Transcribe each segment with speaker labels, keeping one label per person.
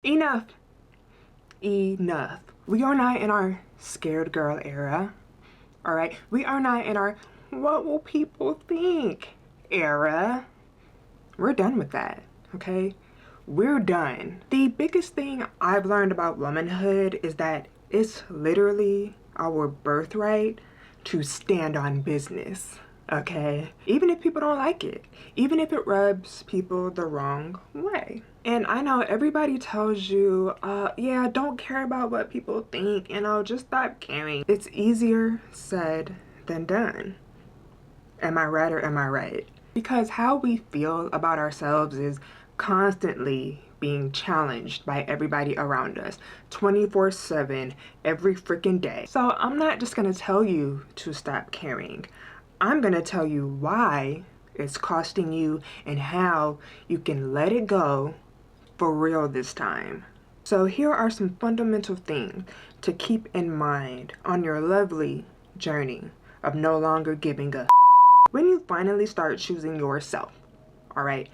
Speaker 1: Enough. Enough. We are not in our scared girl era. All right. We are not in our what will people think era. We're done with that. Okay. We're done. The biggest thing I've learned about womanhood is that it's literally our birthright to stand on business. Okay, even if people don't like it, even if it rubs people the wrong way. And I know everybody tells you, yeah, don't care about what people think, just stop caring. It's easier said than done. Am I right or am I right? Because how we feel about ourselves is constantly being challenged by everybody around us 24/7 every freaking day. So I'm not just gonna tell you to stop caring. I'm gonna tell you why it's costing you and how you can let it go for real this time. So here are some fundamental things to keep in mind on your lovely journey of no longer giving a when you finally start choosing yourself. All right,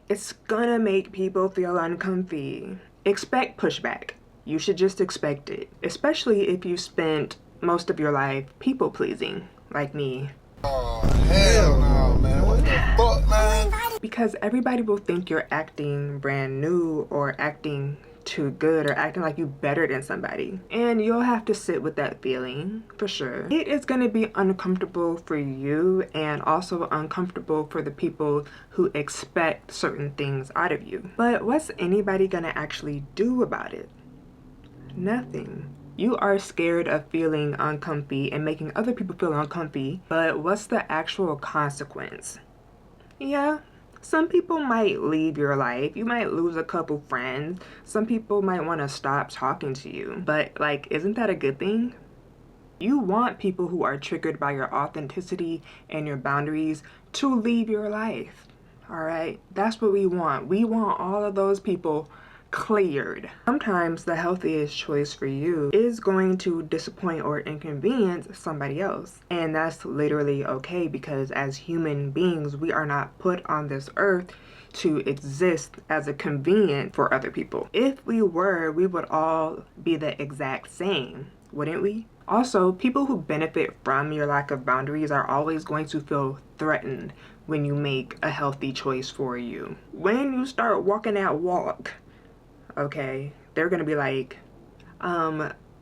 Speaker 1: it's gonna make people feel uncomfy. Expect pushback. You should just expect it, especially if you spent most of your life people pleasing like me.
Speaker 2: Oh, hell no, man. What the fuck, man?
Speaker 1: Because everybody will think you're acting brand new or acting too good or acting like you better than somebody. And you'll have to sit with that feeling for sure. It is going to be uncomfortable for you and also uncomfortable for the people who expect certain things out of you. But what's anybody going to actually do about it? Nothing. You are scared of feeling uncomfy and making other people feel uncomfy, but what's the actual consequence? Yeah, some people might leave your life. You might lose a couple friends. Some people might want to stop talking to you. But, isn't that a good thing? You want people who are triggered by your authenticity and your boundaries to leave your life. All right? That's what we want. We want all of those people cleared. Sometimes the healthiest choice for you is going to disappoint or inconvenience somebody else. And that's literally okay, because as human beings, we are not put on this earth to exist as a convenience for other people. If we were, we would all be the exact same, wouldn't we? Also, people who benefit from your lack of boundaries are always going to feel threatened when you make a healthy choice for you. When you start walking that walk, okay, they're gonna be like,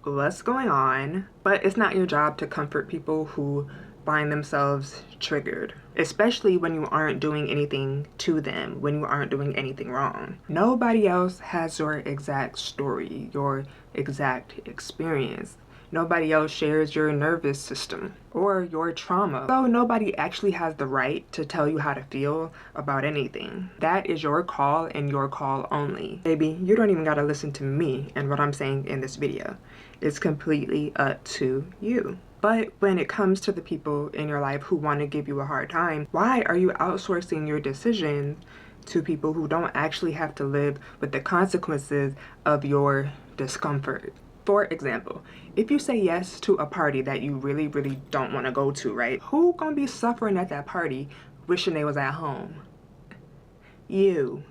Speaker 1: what's going on? But it's not your job to comfort people who find themselves triggered, especially when you aren't doing anything to them, when you aren't doing anything wrong. Nobody else has your exact story, your exact experience. Nobody else shares your nervous system or your trauma. So nobody actually has the right to tell you how to feel about anything. That is your call and your call only. Baby, you don't even gotta listen to me and what I'm saying in this video. It's completely up to you. But when it comes to the people in your life who want to give you a hard time, why are you outsourcing your decisions to people who don't actually have to live with the consequences of your discomfort? For example, if you say yes to a party that you really, really don't want to go to, right? Who gonna be suffering at that party wishing they was at home? You.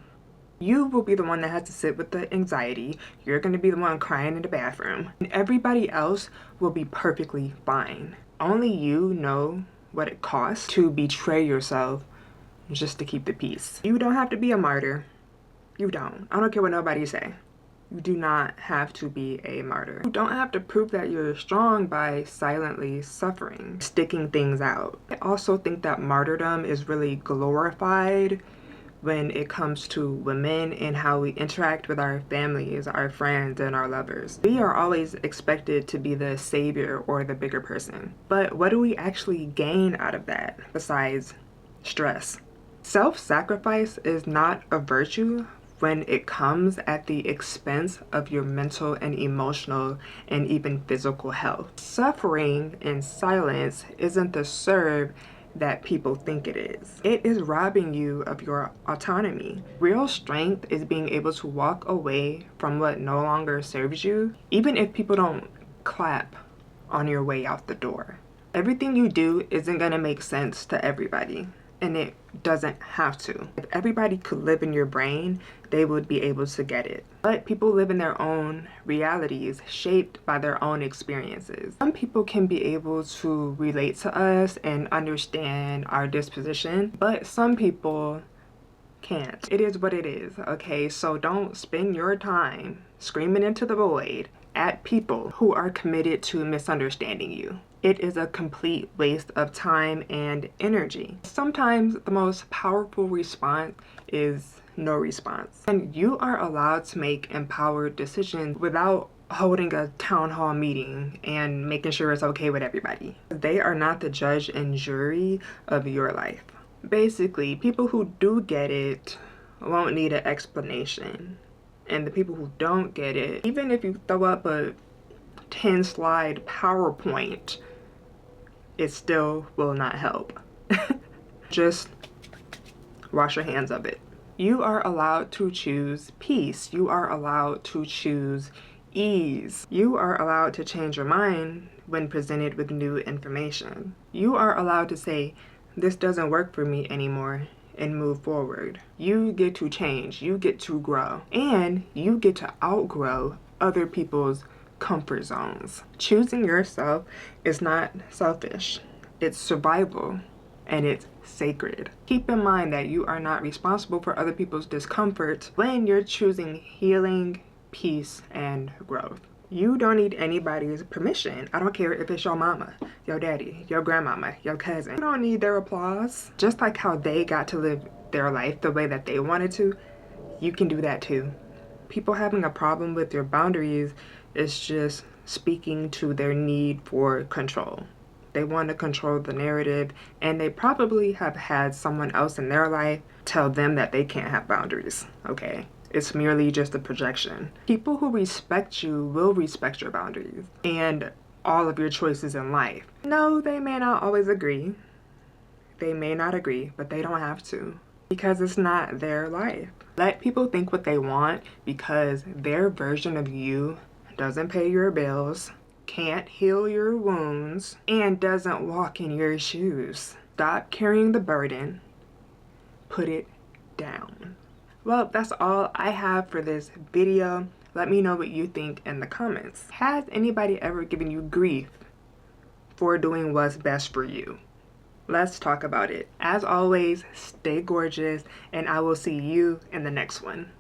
Speaker 1: You will be the one that has to sit with the anxiety. You're gonna be the one crying in the bathroom. And everybody else will be perfectly fine. Only you know what it costs to betray yourself just to keep the peace. You don't have to be a martyr. You don't. I don't care what nobody say. You do not have to be a martyr. You don't have to prove that you're strong by silently suffering, sticking things out. I also think that martyrdom is really glorified when it comes to women and how we interact with our families, our friends, and our lovers. We are always expected to be the savior or the bigger person. But what do we actually gain out of that besides stress? Self-sacrifice is not a virtue when it comes at the expense of your mental and emotional and even physical health. Suffering in silence isn't the serve that people think it is. It is robbing you of your autonomy. Real strength is being able to walk away from what no longer serves you, even if people don't clap on your way out the door. Everything you do isn't gonna make sense to everybody. And it doesn't have to. If everybody could live in your brain, they would be able to get it. But people live in their own realities, shaped by their own experiences. Some people can be able to relate to us and understand our disposition, but some people can't. It is what it is, okay? So don't spend your time screaming into the void at people who are committed to misunderstanding you. It is a complete waste of time and energy. Sometimes the most powerful response is no response. And you are allowed to make empowered decisions without holding a town hall meeting and making sure it's okay with everybody. They are not the judge and jury of your life. Basically, people who do get it won't need an explanation. And the people who don't get it, even if you throw up a 10-slide PowerPoint, it still will not help. Just wash your hands of it. You are allowed to choose peace. You are allowed to choose ease. You are allowed to change your mind when presented with new information. You are allowed to say, this doesn't work for me anymore, and move forward. You get to change. You get to grow. And you get to outgrow other people's comfort zones. Choosing yourself is not selfish. It's survival, and it's sacred. Keep in mind that you are not responsible for other people's discomfort when you're choosing healing, peace, and growth. You don't need anybody's permission. I don't care if it's your mama, your daddy, your grandmama, your cousin. You don't need their applause. Just like how they got to live their life the way that they wanted to, you can do that too. People having a problem with your boundaries is just speaking to their need for control. They want to control the narrative, and they probably have had someone else in their life tell them that they can't have boundaries, okay? It's merely just a projection. People who respect you will respect your boundaries and all of your choices in life. No, they may not always agree. They may not agree, but they don't have to, because it's not their life. Let people think what they want, because their version of you doesn't pay your bills, can't heal your wounds, and doesn't walk in your shoes. Stop carrying the burden. Put it down. Well, that's all I have for this video. Let me know what you think in the comments. Has anybody ever given you grief for doing what's best for you? Let's talk about it. As always, stay gorgeous, and I will see you in the next one.